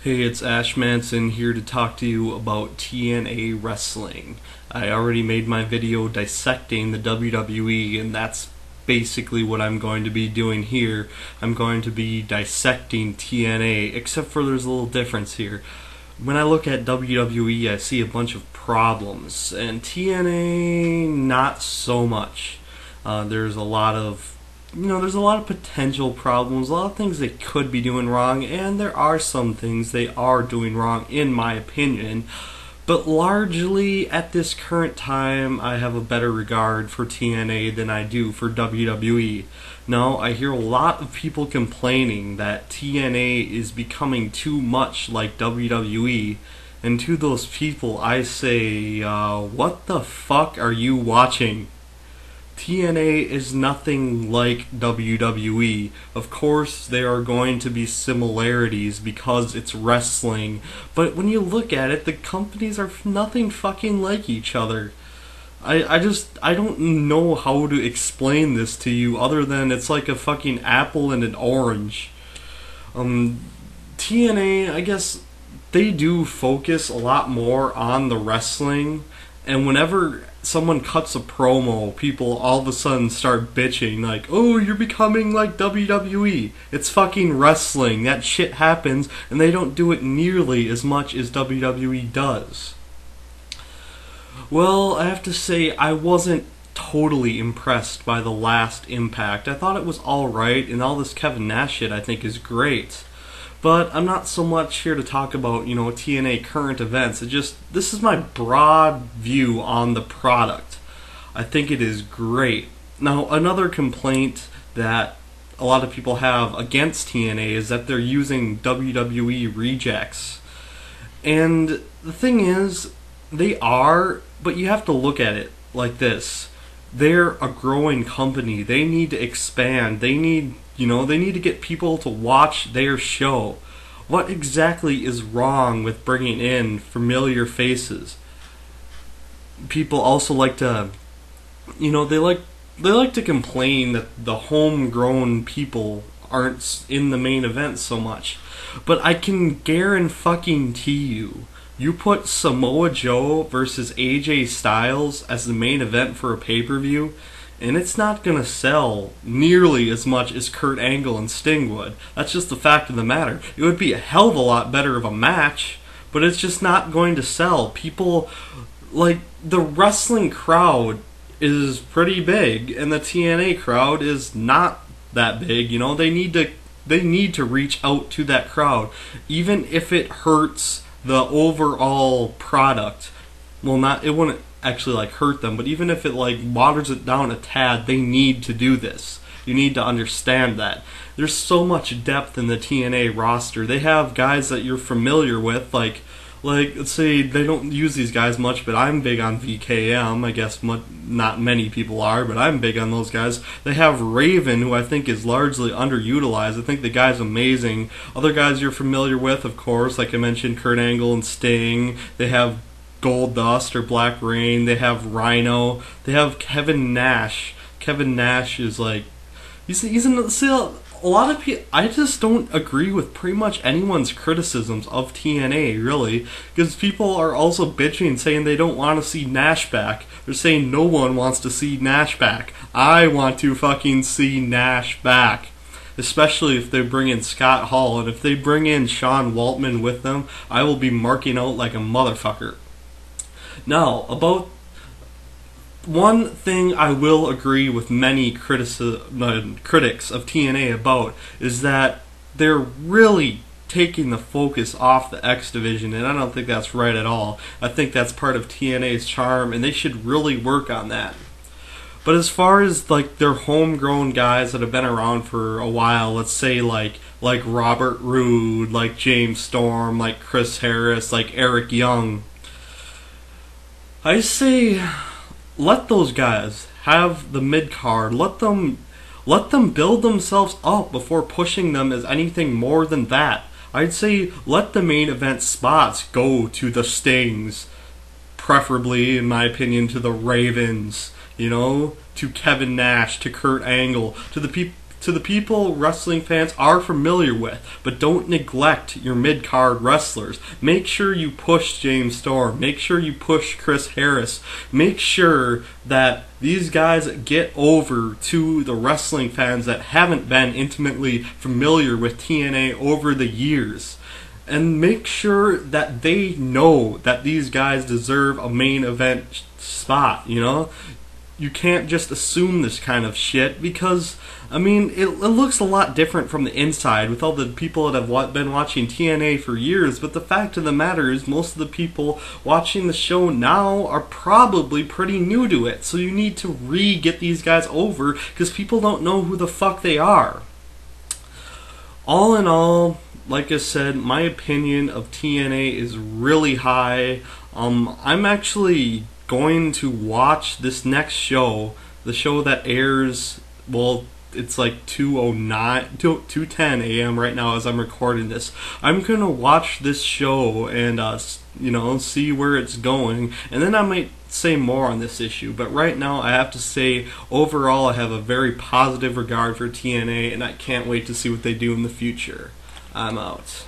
Hey, it's Ash Manson here to talk to you about TNA Wrestling. I already made my video dissecting the WWE, and that's basically what I'm going to be doing here. I'm going to be dissecting TNA, except for there's a little difference here. When I look at WWE, I see a bunch of problems, and TNA, not so much. There's a lot of there's a lot of potential problems, a lot of things they could be doing wrong, and there are some things they are doing wrong, in my opinion. But largely, at this current time, I have a better regard for TNA than I do for WWE. Now, I hear a lot of people complaining that TNA is becoming too much like WWE, and to those people, I say, what the fuck are you watching? TNA is nothing like WWE. Of course, there are going to be similarities because it's wrestling, but when you look at it, the companies are nothing fucking like each other. I don't know how to explain this to you other than it's like a fucking apple and an orange. TNA, I guess, they do focus a lot more on the wrestling, and whenever someone cuts a promo, people all of a sudden start bitching like, oh, you're becoming like WWE. It's fucking wrestling. That shit happens, and they don't do it nearly as much as WWE does. Well, I have to say, I wasn't totally impressed by the last Impact. I thought it was alright, and all this Kevin Nash shit I think is great. But I'm not so much here to talk about, TNA current events. This is my broad view on the product. I think it is great. Now, another complaint that a lot of people have against TNA is that they're using WWE rejects. And the thing is, they are, but you have to look at it like this. They're a growing company. They need to expand. They need to get people to watch their show. What exactly is wrong with bringing in familiar faces? People also like to, they like to complain that the homegrown people aren't in the main event so much. But I can guarantee you put Samoa Joe versus AJ Styles as the main event for a pay-per-view, and it's not going to sell nearly as much as Kurt Angle and Sting would. That's just the fact of the matter. It would be a hell of a lot better of a match, but it's just not going to sell. People, like, the wrestling crowd is pretty big, and the TNA crowd is not that big. They need to reach out to that crowd, even if it hurts the overall product. Well, it wouldn't actually hurt them, but even if it waters it down a tad, they need to do this. You need to understand that. There's so much depth in the TNA roster. They have guys that you're familiar with, like let's say they don't use these guys much, but I'm big on VKM. I guess not many people are, but I'm big on those guys. They have Raven, who I think is largely underutilized. I think the guy's amazing. Other guys you're familiar with, of course, like I mentioned, Kurt Angle and Sting. They have Goldust or Black Rain. They have Rhino. They have Kevin Nash. Kevin Nash is a lot of people. I just don't agree with pretty much anyone's criticisms of TNA, really, because people are also bitching, saying they don't want to see Nash back. They're saying no one wants to see Nash back. I want to fucking see Nash back. Especially if they bring in Scott Hall, and if they bring in Sean Waltman with them, I will be marking out like a motherfucker. Now, about one thing I will agree with many critics of TNA about is that they're really taking the focus off the X Division, and I don't think that's right at all. I think that's part of TNA's charm, and they should really work on that. But as far as their homegrown guys that have been around for a while, let's say like Robert Roode, like James Storm, like Chris Harris, like Eric Young, I say let those guys have the mid-card. Let them build themselves up before pushing them as anything more than that. I'd say let the main event spots go to the Stings, preferably, in my opinion, to the Ravens, to Kevin Nash, to Kurt Angle, to the to the people wrestling fans are familiar with, but don't neglect your mid-card wrestlers. Make sure you push James Storm. Make sure you push Chris Harris. Make sure that these guys get over to the wrestling fans that haven't been intimately familiar with TNA over the years. And make sure that they know that these guys deserve a main event spot, you know? You can't just assume this kind of shit because, I mean, it looks a lot different from the inside with all the people that have been watching TNA for years, but the fact of the matter is most of the people watching the show now are probably pretty new to it, so you need to get these guys over because people don't know who the fuck they are. All in all, like I said, my opinion of TNA is really high. I'm actually going to watch this next show, the show that airs, well, it's like 2:10 a.m. right now as I'm recording this. I'm going to watch this show and, see where it's going, and then I might say more on this issue. But right now, I have to say, overall, I have a very positive regard for TNA, and I can't wait to see what they do in the future. I'm out.